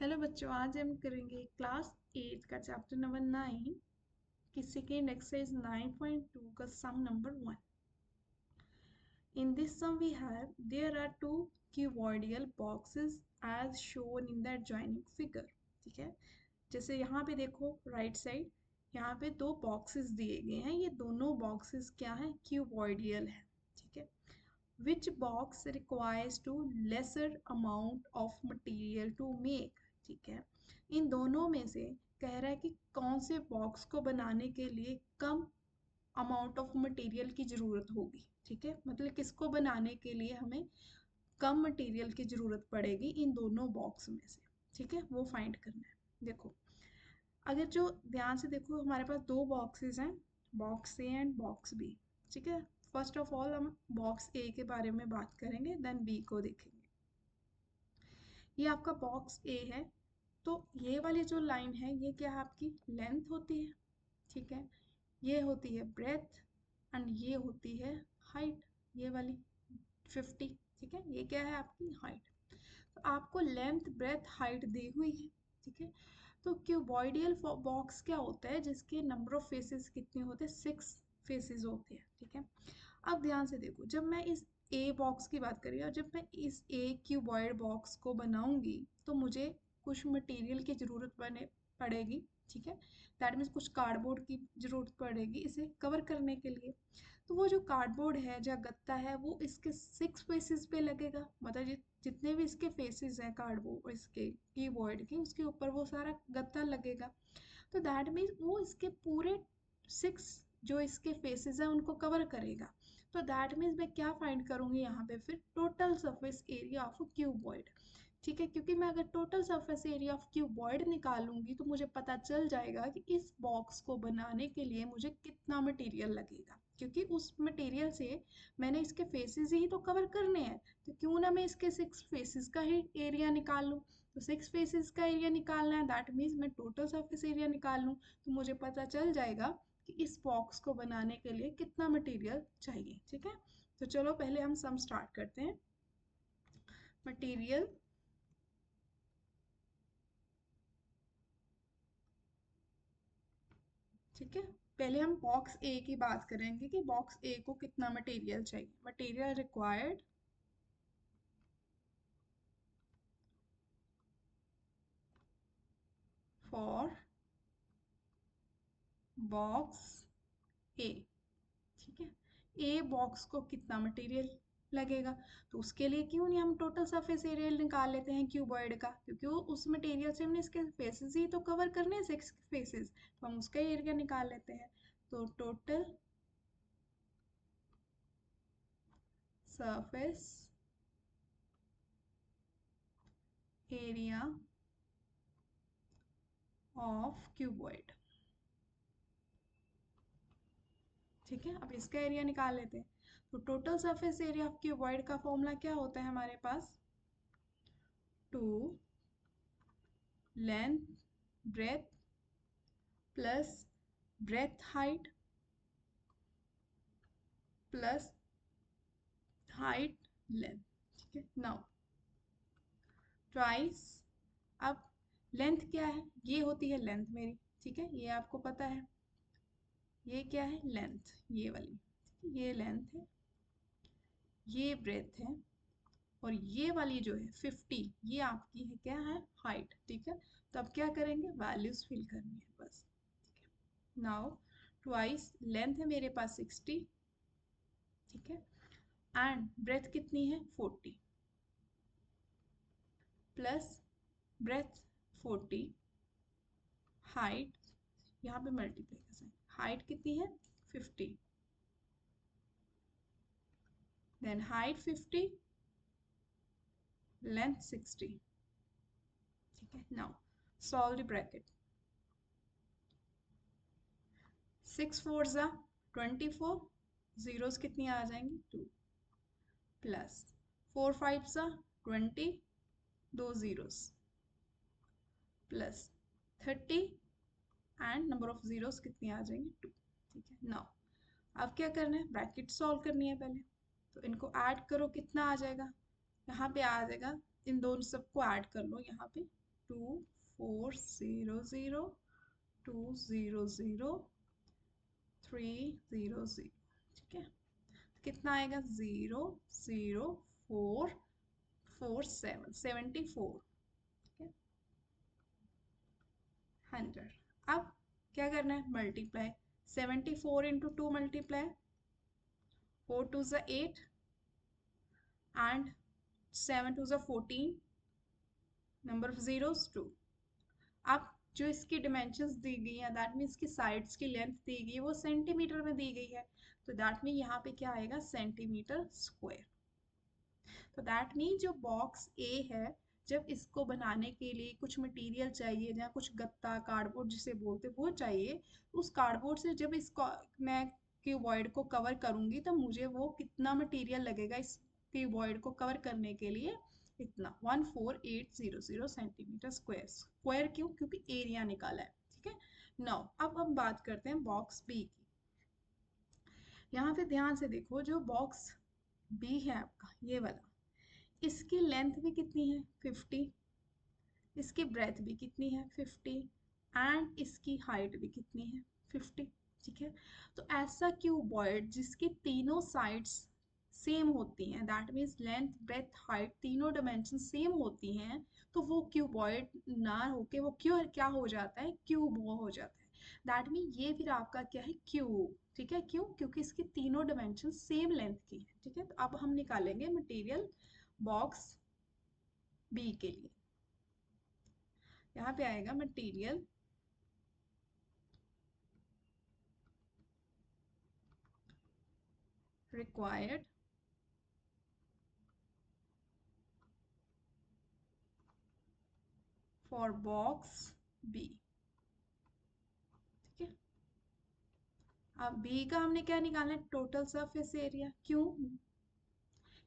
Hello बच्चों, आज हम करेंगे क्लास 8 का चैप्टर नंबर 9 की सेकेंड एक्सरसाइज 9.2 का सम number 1। In this sum we have there are two cuboidal boxes as shown in the adjoining figure। ठीक है, जैसे यहाँ पे देखो राइट साइड, यहाँ पे दो बॉक्सेस दिए गए हैं। ये दोनों बॉक्सेस क्या है? क्यूबॉइडियल है। ठीक है, which box requires to lesser amount of material to make। ठीक है, इन दोनों में से कह रहा है कि कौन से बॉक्स को बनाने के लिए कम अमाउंट ऑफ मटेरियल की ज़रूरत होगी। ठीक है, मतलब किसको बनाने के लिए हमें कम मटेरियल की ज़रूरत पड़ेगी इन दोनों बॉक्स में से। ठीक है, वो फाइंड करना है। देखो, अगर जो ध्यान से देखो, हमारे पास दो बॉक्सेस हैं, box A and box B. ठीक है, फर्स्ट ऑफ ऑल हम बॉक्स ए के बारे में बात करेंगे, देन बी को देखेंगे। ये आपका बॉक्स ए है, तो ये वाली जो लाइन है ये क्या है? आपकी लेंथ होती है। ठीक है, ये होती है ब्रेथ एंड ये होती है हाइट, ये वाली 50। ठीक है, ये क्या है? आपकी हाइट। तो आपको लेंथ ब्रेथ हाइट दी हुई है। ठीक है, तो क्यूबॉइडियल बॉक्स क्या होता है जिसके नंबर ऑफ फेसेस कितने होते हैं? 6 फेसेस होते हैं। ठीक है, अब ध्यान से देखो, जब मैं इस ए बॉक्स की बात करी और जब मैं इस ए क्यूबॉइड बॉक्स को बनाऊंगी तो मुझे कुछ मटेरियल की ज़रूरत पड़ेगी। ठीक है, दैट मीन्स कुछ कार्डबोर्ड की ज़रूरत पड़ेगी इसे कवर करने के लिए। तो वो जो कार्डबोर्ड है या गत्ता है वो इसके 6 फेसेस पे लगेगा। मतलब जितने भी इसके फेसेस हैं कार्डबोर्ड इसके कीबोर्ड के, उसके ऊपर वो सारा गत्ता लगेगा। तो दैट मीन्स वो इसके पूरे 6 जो इसके फेसेस हैं उनको कवर करेगा। तो दैट मीन्स मैं क्या फाइंड करूँगी यहाँ पे? फिर total surface area of cuboid. ठीक है, क्योंकि मैं अगर total surface area of cuboid निकालूंगी तो मुझे पता चल जाएगा कि इस बॉक्स को बनाने के लिए मुझे कितना मटेरियल लगेगा, क्योंकि उस मटेरियल से मैंने इसके फेसेस ही तो कवर करने हैं। तो क्यों ना मैं इसके 6 फेसेस का ही एरिया निकाल लूँ। तो 6 फेसेस का एरिया निकालना है, दैट मीन्स मैं टोटल सरफेस एरिया निकाल लूँ तो मुझे पता चल जाएगा कि इस बॉक्स को बनाने के लिए कितना मटेरियल चाहिए। ठीक है, तो चलो पहले हम सम स्टार्ट करते हैं। मटेरियल ठीक है, पहले हम बॉक्स ए की बात करेंगे कि बॉक्स ए को कितना मटेरियल चाहिए। मटेरियल रिक्वायर्ड फॉर बॉक्स ए। ठीक है, ए बॉक्स को कितना मटेरियल लगेगा, तो उसके लिए क्यों नहीं हम टोटल सरफेस एरिया निकाल लेते हैं क्यूबॉइड का, क्योंकि वो उस मटेरियल से हमने इसके फेसेस ही तो कवर करने हैं 6 फेसेस, तो हम उसका एरिया निकाल लेते हैं। तो total surface area of cuboid. ठीक है, अब इसका एरिया निकाल लेते हैं। तो total surface area of cuboid का फॉर्मूला क्या होता है हमारे पास? 2 length breadth plus breadth height plus height length. ठीक है, नाउ ट्वाइस। अब लेंथ क्या है? ये होती है लेंथ मेरी। ठीक है, ये आपको पता है। ये क्या है? लेंथ, ये वाली। ये लेंथ है, ये ब्रेथ है, और ये वाली जो है 50, ये आपकी है क्या है? हाइट। ठीक है, तो अब क्या करेंगे? वैल्यूज फिल करनी है बस। ठीक है, नाउ ट्वाइस लेंथ है मेरे पास 60। ठीक है, एंड ब्रेथ कितनी है? 40 प्लस ब्रेथ 40, हाइट यहाँ पे मल्टीप्लाई कर सकते, हाइट कितनी है? 50, देन हाइट 50 लेंथ 60। ठीक है, नाउ सॉल्व द ब्रैकेट। 6 4 ज़ा 24, जीरोस कितनी आ जाएंगी? 2 प्लस 4 5 ज़ा 20, दो zeros plus 30 and number of zeros कितनी आ जाएंगी? 2। ठीक है, नाउ अब क्या करना है? ब्रैकेट सॉल्व करनी है पहले। तो इनको ऐड करो, कितना आ जाएगा? यहाँ पे आ जाएगा, इन दोनों सबको ऐड कर लो यहाँ पे। 2400 200 300, ठीक है। कितना आएगा 00447 74, ठीक है 100। अब क्या करना है, मल्टीप्लाई 74 इंटू 2 मल्टीप्लाई 4 2 ज़ा 8 एंड 7 2 ज़ा 14, नंबर ऑफ जीरोस 2। अब जो इसकी डिमेंशंस दी गई है, दैट मीन्स की साइड्स की लेंथ दी गई है वो सेंटीमीटर में दी गई है, तो दैट मीन यहाँ पे क्या आएगा सेंटीमीटर स्क्वायर। तो दैट मीन जो बॉक्स ए है, जब इसको बनाने के लिए कुछ मटेरियल चाहिए, जहाँ कुछ गत्ता कार्डबोर्ड जिसे बोलते वो चाहिए, उस कार्डबोर्ड से जब इसको मैं क्यूबॉइड को कवर करूंगी तो मुझे वो कितना मटेरियल लगेगा इस क्यूबॉइड को कवर करने के लिए, इतना 14800 सेंटीमीटर स्क्वायर। स्क्वायर क्यों, क्योंकि एरिया निकाला है, ठीक है। नाउ अब हम बात करते हैं बॉक्स बी की। यहाँ पे ध्यान से देखो, जो बॉक्स बी है आपका ये वाला, इसकी लेंथ भी कितनी है 50, इसकी ब्रेथ भी कितनी है 50 एंड इसकी हाइट भी कितनी है 50, ठीक है। तो ऐसा क्यूबॉइड जिसकी तीनों साइड्स सेम होती हैं, that means length breadth height तीनों डायमेंशन सेम होती हैं, तो वो क्यूबॉइड ना होके वो क्यों क्या हो जाता है, क्यूब हो जाता है। दैट मीन ये फिर आपका क्या है क्यूब, ठीक है। क्यों, क्योंकि इसकी तीनों डायमेंशन सेम लेंथ की है, ठीक है। तो अब हम निकालेंगे मटेरियल बॉक्स बी के लिए। यहाँ पे आएगा material required for box B, ठीक है। अब बी का हमने क्या निकालना है, टोटल सरफेस एरिया। क्यों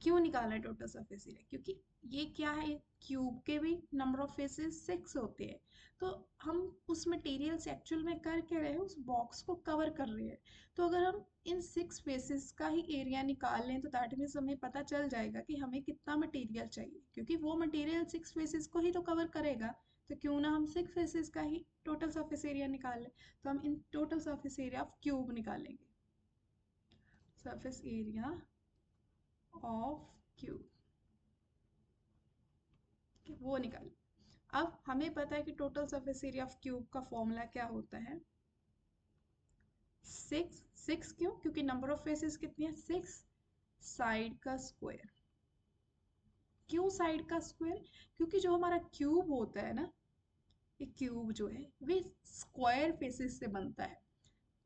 क्यों निकालना है टोटल सरफेस एरिया, क्योंकि ये क्या है, क्यूब के भी नंबर ऑफ फेसेस 6 होते हैं, तो हम उस मटेरियल से एक्चुअल में कर क्या रहे हैं, उस बॉक्स को कवर कर रहे हैं। तो अगर हम इन 6 फेसेस का ही एरिया निकाल लें तो दैट मीन्स हमें पता चल जाएगा कि हमें कितना मटेरियल चाहिए, क्योंकि वो मटेरियल 6 फेसेस को ही तो कवर करेगा। तो क्यों ना हम 6 फेसेस का ही टोटल सरफेस एरिया निकाल लें। तो हम in total surface area of cube निकालेंगे, सरफेस एरिया ऑफ क्यूब, वो निकाल। अब हमें पता है कि total surface area of cube का फॉर्मूला क्या होता है, 6। 6 क्यों, क्योंकि नंबर ऑफ फेसेस कितनी है 6, साइड का स्क्वायर। क्यों साइड का स्क्वायर, क्योंकि जो हमारा क्यूब होता है ना, ये क्यूब जो है वे स्क्वायर फेसेस से बनता है,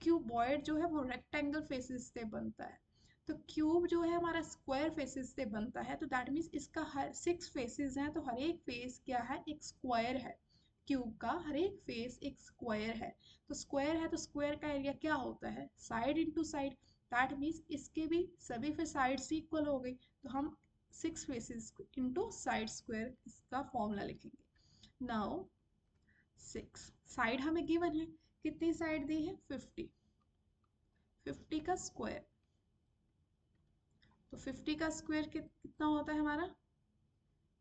क्यूबॉइड जो है वो रेक्टेंगल फेसेस से बनता है। तो क्यूब जो है हमारा स्क्वायर फेसेस से बनता है, तो दैट मीन्स इसका हर 6 फेसेस हैं, तो हर एक फेस क्या है, एक स्क्वायर है। क्यूब का हर एक फेस एक स्क्वायर है, तो स्क्वायर है तो स्क्वायर का एरिया क्या होता है, side into side. That means इसके भी सभी फिर साइड्स इक्वल हो गई, तो हम 6 फेसेस इंटू साइड स्क्वायर इसका फॉर्मूला लिखेंगे। नाउ 6 साइड हमें गिवन है, कितनी साइड दी है 50, 50 का स्क्वायर, तो 50 का स्क्वायर कितना होता है हमारा,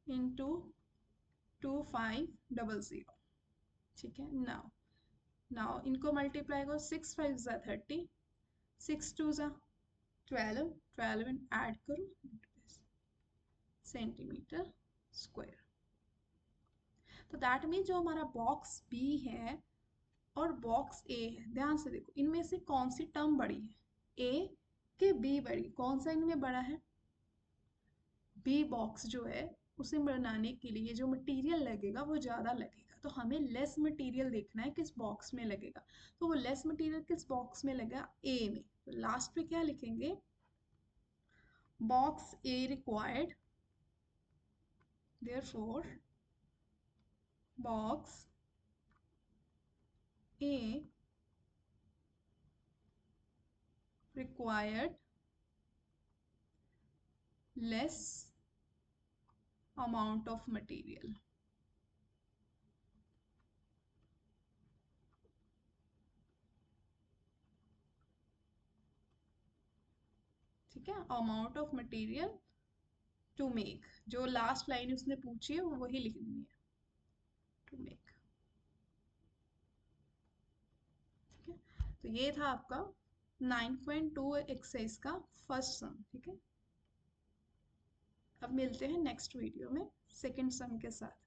इंटू 2500, ठीक है। नाउ नाउ इनको मल्टीप्लाई करो, 6 5 ज़ा 30, 6 2 ज़ा 12, 12 एंड ऐड करो सेंटीमीटर स्क्वायर। तो दैट मीन जो हमारा बॉक्स बी है और बॉक्स ए है, ध्यान से देखो इनमें से कौन सी टर्म बड़ी है, ए के बी बड़ी, कौन सा इनमें बड़ा है, बी बॉक्स जो है उसे बनाने के लिए जो मटेरियल लगेगा वो ज़्यादा लगेगा, तो हमें लेस मटेरियल देखना है किस बॉक्स में लगेगा। तो वो लेस मटेरियल किस बॉक्स में लगेगा, ए में। तो लास्ट में क्या लिखेंगे, box A required, therefore box A required less amount of material, ठीक है। Amount of material to make, जो लास्ट लाइन उसने पूछी है वो वही लिखनी है, तो ये था आपका 9.2 एक्सरसाइज का फर्स्ट सम। ठीक है, अब मिलते हैं नेक्स्ट वीडियो में सेकंड सम के साथ।